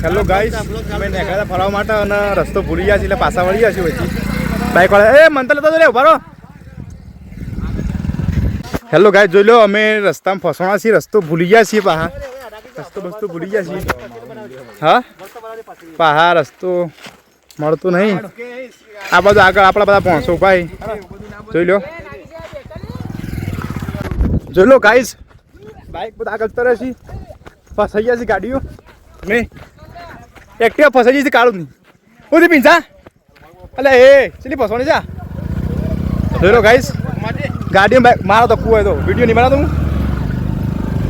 Hello guys, અમે નેકળ્યા ફરવા માટે અને રસ્તો ભૂલી ગયા છીએ એટલે પાછા વળી ગયા છીએ પછી બાઈક વાળા એ મંતર લેતો રે ઉભા રહો. હેલો ગાઈસ, જોઈ લો અમે રસ્તામાં ફસવાના છીએ, રસ્તો ભૂલી ગયા છીએ પાહા, રસ્તો ભૂલી ગયા છીએ. હા પાહા રસ્તો મળતો નહીં. આ બધું આગળ આપણા બધા પહોંચો ભાઈ, જોઈ લો જોઈ લો ગાઈસ, બાઈક બધા આગળ તરે છે, ફસાઈ ગયા છે ગાડીઓ. મેં એક્ટિવા ફસાઈ જઈ છે કાળું નહીં ઉધી પીંછા એટલે એ ચલી ફસવાની છે. જોઈ લો ગાઈસ, ગાડીઓ મારો તો હોય તો વિડીયો નહીં બનાવતો હું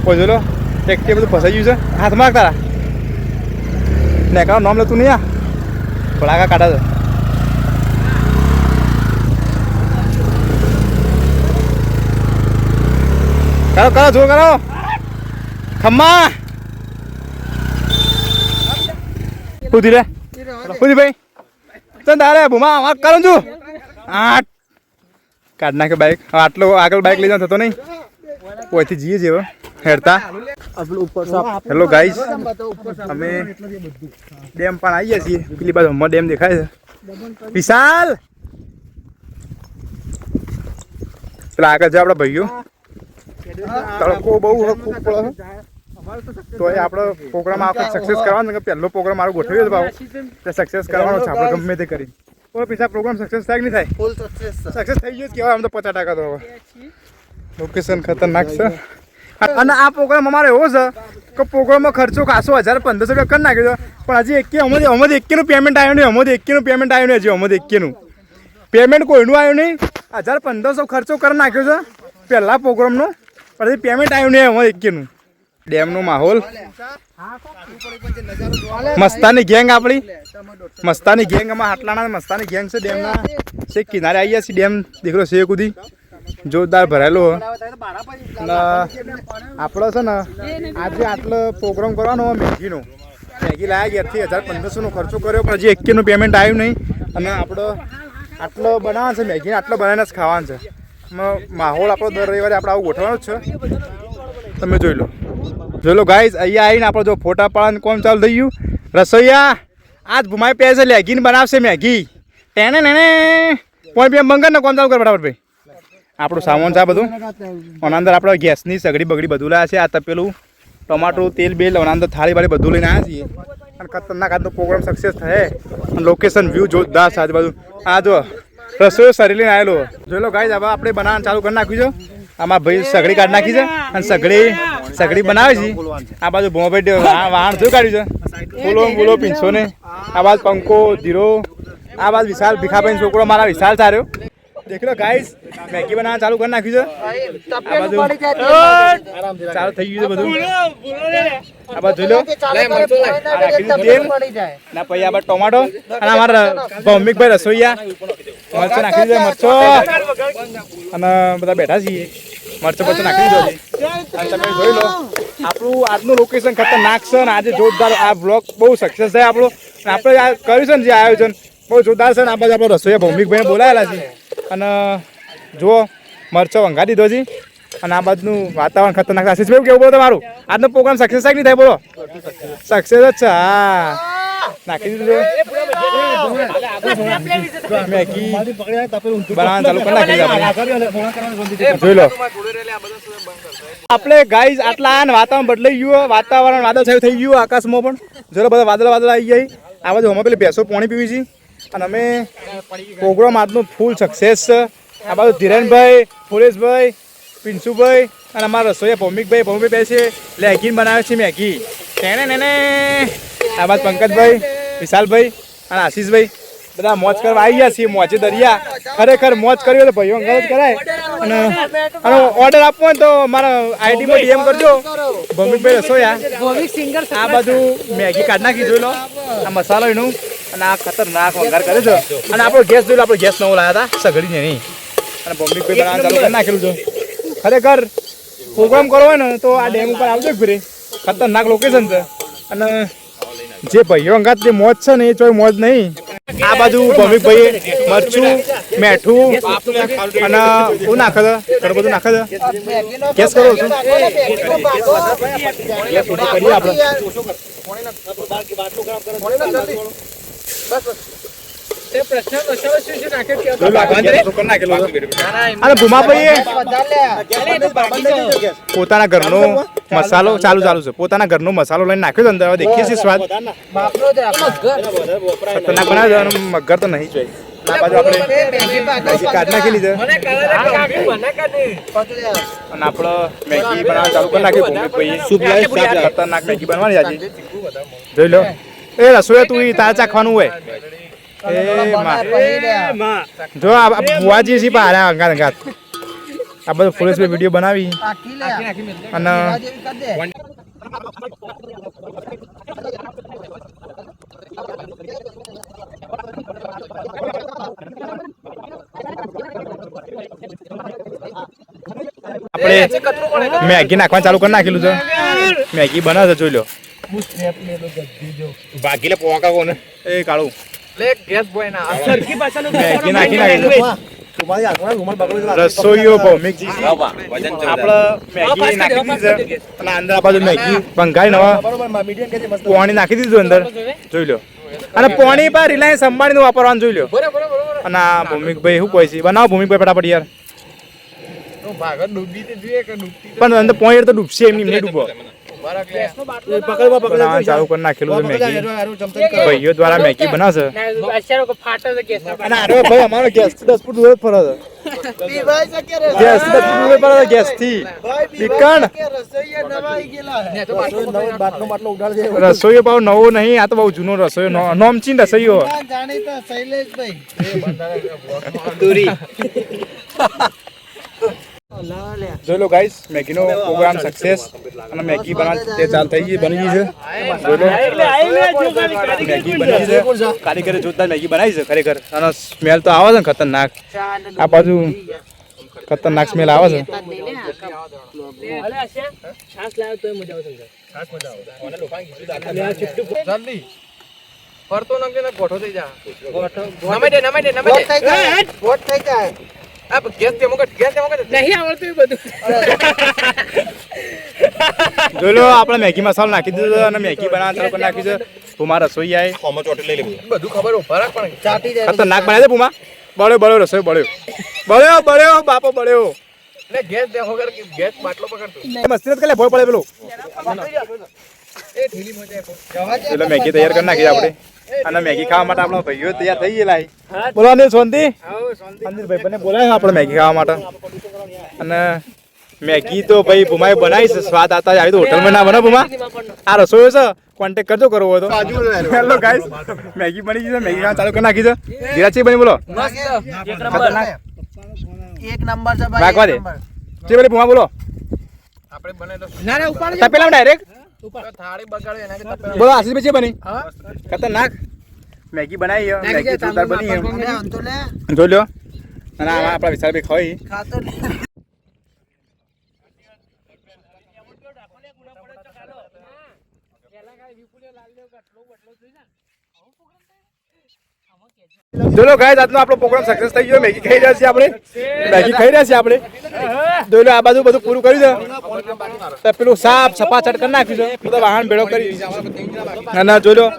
કોઈ. જોઈ લો એક્ટિવા બધું ફસાઈ ગયું છે. હાથમાં તારા નેકાનું નામ લેતું નહીં. આ ભડાકા કાઢા છે. કરો કરો જો કરો ખમ્મા ઉધી રે ઉધી ભાઈ તને તારે ભૂમા વાત કરું છું. આઠ કાઢ નાખે બાઈક. આટલો આગળ બાઈક લઈ જવાનો થતો નહીં, કોઈથી જઈએ જેવો હેરતા. હેલો ગાઈસ, અમે ડેમ પણ આવીએ છીએ. પેલી બાજુ હમણાં ડેમ દેખાય છે વિશાલ. પેલા આગળ છે આપણા ભાઈઓ. તડકો બહુ ખૂબ પડે તો એ આપણો પ્રોગ્રામ આ વખત સક્સેસ કરવાનો કે પહેલો પ્રોગ્રામ મારો ગોઠવ્યો ભાવ તે સક્સેસ કરવાનો છે આપણે ગમે તે કરી. તો પૈસા પ્રોગ્રામ સક્સેસ થાય કે નહીં થાય? સક્સેસ થઈ ગયો જ કહેવાય આમ તો 50% તો. હવે લોકેશન ખતરનાક છે અને આ પ્રોગ્રામ અમારો એવો છે કે પ્રોગ્રામમાં ખર્ચો ખાસો 1000-1500 રૂપિયા કરી નાખ્યો છે, પણ હજી અમારે એકેનું પેમેન્ટ આવ્યું નહીં. અમારે એકેનું પેમેન્ટ આવ્યું નહીં. હજી અમારે એકેનું પેમેન્ટ કોઈનું આવ્યું નહીં. 1000-1500 ખર્ચો કરી નાખ્યો છે પહેલા પ્રોગ્રામનો, પણ હજી પેમેન્ટ આવ્યું નહીં અમારે એકેનું. ડેમનો માહોલ મસ્તાની ગેંગ, આપણી મસ્તાની ગેંગ, અમારા હાટલાના મસ્તાની ગેંગ છે. ડેમના છે કિનારે આવી ગયા છીએ. ડેમ દીકરો છે કુદી જોરદાર ભરાયેલો. અને આપણો છે ને આજે આટલો પ્રોગ્રામ કરવાનો મેગીનો, મેગી લાવ્યા ઘેરથી 1000-1500નો ખર્ચો કર્યો, પણ હજી એકેનું પેમેન્ટ આવ્યું નહીં. અને આપણો આટલો બનાવવાનો છે મેગીને, આટલો બનાવીને જ ખાવાનો છે. માહોલ આપણો દર રવિવારે આપણે આવું ગોઠવવાનો જ છે. તમે જોઈ લો ગાઈઝ, અહીંયા આવીને આપણે જો ફોટા પાડવાનું કોમ ચાલુ થઈ ગયું. રસોઈયા આજ ભૂમાઈ પહે છે લેગીને બનાવશે મેગી. ટેને ને કોઈ બી બંગર ને કોમ ચાલુ કર ફટાફટ ભાઈ. આપણું સામાન છે આ બધું. આના અંદર આપણે ગેસની સગડી બગડી બધું લાવ્યા છે. આ તપેલું ટમાટું તેલ બેલ આના અંદર થાળી વાળી બધું લઈને આવ્યા છીએ. અને ખતરનાક આજનો પ્રોગ્રામ સક્સેસ થાય. લોકેશન વ્યૂ જોરદાર છે આજુબાજુ. આ જો રસોઈ સરી લઈને આવેલો. જોઈ લો ગાઈઝ, હવે આપણે બનાવવાનું ચાલુ કરી નાખ્યું છે. આમાં ભાઈ સગડી કાઢી નાખી છે અને સગડી બનાવે છે. આ બાજુ ભોમાભાઈ વાહણ શું કાઢ્યું છે? ફૂલો ફૂલો પીંછો ને. આ બાજુ પંકો ધીરો. આ બાજુ વિશાલ ભીખાભાઈ છોકરો મારા વિશાલ સાર્યો. દેખી લો ગાઈસ, મેગી બનાવવાનું ચાલુ કરી નાખ્યું છે. આ બાજુ ચાલુ થઈ ગયું છે બધું. આ બાજુ જોઈ લો તેલ ના પછી આ બાજુ ટોમાટો અને અમારા ભૌમિકભાઈ રસોઈયા મરચો નાખી દીધો. મરચો અને બધા બેઠા છીએ. મરચો નાખી દીધો છે. અને તમે જોઈ લો આપણું આજનું લોકેશન ખતરનાક છે. અને આજે જોરદાર આ બ્લોગ બહુ સક્સેસ થાય આપણો. આપણે આ કર્યું છે ને જે આયોજન બહુ જોરદાર છે. ને આ બાજુ આપણો રસોઈયા ભૌમિકભાઈને બોલાયેલા છે. અને જુઓ મરચો વંગા દીધો છે. અને આ બાજુનું વાતાવરણ ખતરનાક. આશીષ ભાઈ કેવું બોલો તમારું? આજનો પ્રોગ્રામ સક્સેસ થાય કે નહીં થાય? બોલો સક્સેસ જ છે. હા નાખી દીધું મેગી બનાવવાનું ચાલુ કરી નાખી. જોઈ લો આપણે ગાઈઝ આટલા વાતાવરણ બદલાઈ ગયું. વાતાવરણ વાદળછાયું થઈ ગયું આકાશમાં પણ. જોઈ લો બધા વાદળ આવી જાય. આ બાજુ અમે પેલી ભેંસો પાણી પીવી છે. અને અમે પ્રોગ્રામ આજનો ફૂલ સક્સેસ છે. આ બાજુ ધીરેનભાઈ, ફુલેશભાઈ, પિન્સુભાઈ અને અમારા રસોઈયા ભૌમિકભાઈ બેસે લેગીન બનાવે છે મેગી. તેને ને આ બાજુ પંકજભાઈ, વિશાલભાઈ અને આશીષભાઈ બધા મોજ કરવા આવી ગયા છીએ. મોજે દરિયા ખરેખર મોજ કરી હોય તો ભાઈઓ અંગાત જ કરાય. અને ઓર્ડર આપવો હોય તો મારા આઈડીમાં ડીએમ કરજો. ભૌમિકભાઈ રસોઈયા. આ બાજુ મેગી કાઢી નાખી. જોઈ લો આ મસાલો એનું. અને આ ખતરનાક વઘાર કરે છે. અને આપણો ગેસ જોઈ લો, આપણો ગેસ નવો લાવ્યા હતા સગડી નહીં. અને ભૌમિકભાઈ બનાવવાનું ચાલુ કરી નાખેલું છે. ખરેખર પ્રોગ્રામ કરવો હોય ને તો આ ડેમ ઉપર આવજો ફરી. ખતરનાક લોકેશન છે. અને જે ભાઈઓ અંગાત જે મોજ છે ને એ કોઈ મોજ નહીં. આ બાજુ ભૌમિકભાઈ મરચું મેઠું અને શું નાખે છે ઘણું બધું નાખે છે ગેસ કરો છું ગેસ ઓછો કરીએ આપણે અને ભૂમાભાઈ પોતાના ઘરનો મસાલો ચાલુ છે પોતાના ઘરનો મસાલો લઈને નાખ્યો અંદર હવે દેખીએ છીએ સ્વાદ ખતરનાક બનાવ્યો અને મગર તો નહીં જોઈએ ના બાજુ આપણે કાઢ નાખી લીધે અને આપણે મેગી બનાવવા ચાલુ કરી નાખી ભૂમિકભાઈ ખતરનાક મેગી બનવાની આજે જોઈ લો એ રસોઈ તું તારે ચાખવાનું હોય જો બુવાજી છે પારા અંગાત અંગાત આ બધું ફોરેસ્ટ વિડીયો બનાવી અને આપણે મેગી નાખવાનું ચાલુ કરી નાખેલું છે મેગી બને છે જોઈ લો ભાગીલે પોકા કોને એ કાળું મેગી નાખી નાખી રસોઈઓ ભૌમિકજી આપણે મેગી નાખી દીધી છે અને અંદર આ બાજુ મેગી બંગાળી નવા પાણી નાખી દીધું અંદર જોઈ લો અને પાણી પર રિલાયન્સ અંબાણીનું વાપરવાનું જોઈ લો અને આ ભૌમિકભાઈ શું કહે છે બનાવો ભૌમિકભાઈ ફટાફટ યાર પણ અંદર પોઈન્ટ તો ડૂબશે એમની નહીં ડૂબો ચાલુ કરી નાખેલું છે મેગી ભાઈઓ દ્વારા મેગી બનાવશે ભાઈ અમારો ગેસ થી 10 ફૂટ દૂર ફરે છે ગેસ થી 10 ફૂટ દૂર ફરે છે ગેસ થી રસોઈયો ભાવ નવો નહીં આ તો બહુ જૂનો રસોઈયો નોમચીન રસોઈયો જોઈ લો ગાઈસ મેગીનો પ્રોગ્રામ સક્સેસ અને મેગી બનાવવા તે ચાલ થઈ ગઈ બની ગઈ છે જોઈ લો મેગી બની ગઈ છે કારીગરે જોરદાર મેગી બનાવી છે ખરેખર અને સ્મેલ તો આવે છે ને ખતરનાક આ બાજુ ખતરનાક સ્મેલ આવે છે ફરતો નંગે ને ગોઠો થઈ જા ગોઠો નમે દે ગોઠ થઈ જાય આ ગેસ તે મોકટ નહીં આવડતું બધું જો લો આપણે મેગી મસાલો નાખી દીધો અને મેગી બનાવવા ચાલુ કરી નાખી છે ભૂમા રસોઈ આય કોમો ચોટી લઈ લે બધું ખબર ફરક પણ ચાટી જાય ખતરનાક બનાવે છે ભૂમા બળ્યો રસોઈ બળ્યો બાપો બળ્યો ને ગેસ દેખો કર ગેસ બાટલો પકડતો મસ્તી નત કરે ભોય પડે પેલો એ ઢીલી મોજે ચલો મેગી તૈયાર કરી નાખી આપણે અને મેગી ખાવા માટે આપણો ભાઈઓ તૈયાર થઈ ગયેલા બોલો અનિલ શાંતિ અનિલ ભાઈ બોલાય આપણે મેગી ખાવા માટે અને મેગી તો ભાઈ ભૂમાએ બનાવી છે સ્વાદ આતા આવી તો હોટલમાં ના બને ભૂમા આ રસોઈ છે કોન્ટેક્ટ કરજો કરવો હોય તો હેલો ગાઈસ મેગી બની ગઈ છે મેગી ખાવા ચાલુ કરી નાખી છે ધીરાજી બની બોલો એક નંબર છે ભાઈ રાખવા દે જે બોલે ભૂમા બોલો આપણે બને તો ના ઉપાડ તપેલા ડાયરેક્ટ થાળી બગાડે એના કે તપેલા બોલો આશીષ ભાઈ બની ખતરનાક મેગી બનાવી મેગી જોરદાર બની જોઈ લો અને આપણા વિશાલભાઈ ખાઈ ખાતો જોઈ લો ગાઈસ આજનો આપણો પ્રોગ્રામ સક્સેસ થઈ ગયો મેગી ખાઈ રહ્યા છીએ આપણે જોઈ લો આ બાજુ બધું પૂરું કરી દો તો પેલું સાફ સપાચટ કરી નાખ્યું છે બધો વાહન ભેળો કરી અને જોઈ લો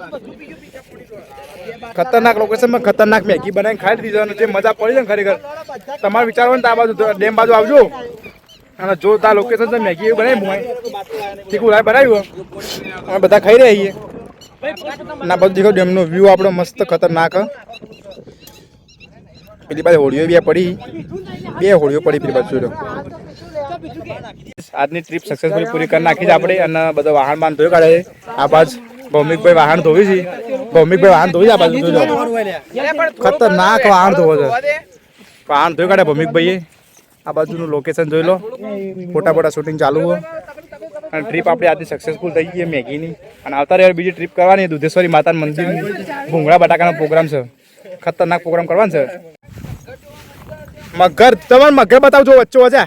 ખતરનાક લોકેશનમાં ખતરનાક મેગી બનાવીને ખાઈ દીધો અને જે મજા પડી છે ને ખરેખર તમારે વિચારવાનું તો આ બાજુ ડેમ બાજુ આવજો અને જોરદાર લોકેશન છે મેગી બનાવી મુઆઈ તીખું લાય બનાવ્યું અમે બધા ખાઈ રહ્યા છીએ ના બધું દેખો ડેમનો વ્યૂ આપણો મસ્ત ખતરનાક પેલી બાજુ હોળીઓ બે પડી પેલી બાજુ આજની ટ્રીપ સક્સેસફુલી પૂરી કરી નાખી છે આપણે અને બધો વાહન બાંધ ધોઈ કાઢે આ બાજુ ભૌમિકભાઈ વાહન ધોવી છે આ બાજુ ખતરનાક વાહન ધોવો છે વાહન ધોઈ કાઢે ભૌમિકભાઈએ આ બાજુનું લોકેશન જોઈ લો ફોટા શૂટિંગ ચાલુ હોય અને ટ્રીપ આપણી આજની સક્સેસફુલ થઈ ગઈ મેગીની અને આવતા રહ્યો બીજી ટ્રીપ કરવાની દુધેશ્વરી માતાના મંદિરની ભૂંગળા બટાકાનો પ્રોગ્રામ છે ખતરનાક પ્રોગ્રામ કરવાનો છે મગર તમારે મગર બતાવજો વચ્ચે વચ્ચે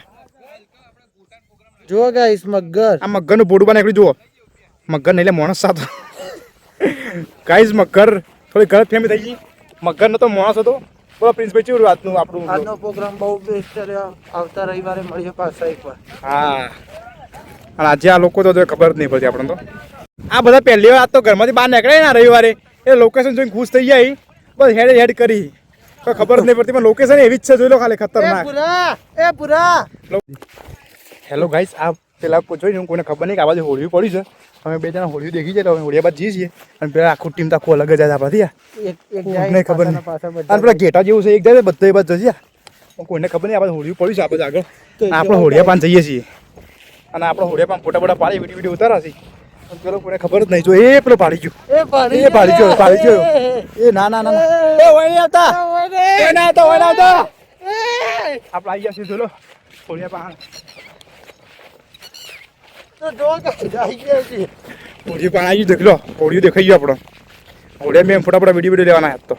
જો ગાઈસ મગર આ મગરનું બોડું બને એકલું જુઓ મગર નહીં લે માણસ સાથે ગાઈસ મગર થોડી ગલત ફેમી થઈ ગઈ મગરનો તો માણસ હતો. બોલો પ્રિન્સભાઈ કેવું રાતનું આપણું આજનો પ્રોગ્રામ બહુ બેસ્ટ રહ્યો. આવતા રવિવારે મળીએ પાછા એકવાર. હા અને આજે આ લોકો તો ખબર જ નહીં પડતી આપણને તો. આ બધા પહેલી વાર આજ તો ઘરમાંથી બહાર નીકળે ને રવિવારે એ લોકેશન જોઈને ખુશ થઈ જાય બસ હેડ કરી કોઈ ખબર જ નહીં પડતી પણ લોકેશન એવી જ છે જોઈ લો ખાલી ખતરનાક. પૂરા હેલો ગાઈસ આ પેલા જોઈને કોઈને ખબર નહીં કે આ બાજુ હોળીઓ પડી છે. અમે બે જણા હોળીઓ દેખી છે તો અમે હોળીયા બાદ જઈએ છીએ અને પેલા આખું ટીમ તો આખું અલગ જ જાય આપણાથી. નહીં ખબર નહીં અને પેલા ઘેટા જેવું છે એક જાય બધા બાદ જશે કોઈને ખબર નહીં આ બાજુ હોળીઓ પડી છે આ બાજુ આગળ આપણે હોળીયા પાન જઈએ છીએ અને આપણે હોળીયા પાન ફોટા ફોટા પાડી વિડીયો ઉતારા છે. પેલો કોઈને ખબર જ નહીં જો એ પેલો પાડી ગયો પાડી ગયો એ ના ના ના એ હોય નહીં આવતા આપણે આવી ગયા છીએ જોલો હોળીયા પાન હોળીઓ પાન આવી દેખ લો હોળીઓ દેખાઈ ગયો આપણો હોળીયા મેં ફોટા વિડીયો લેવાના હતા તો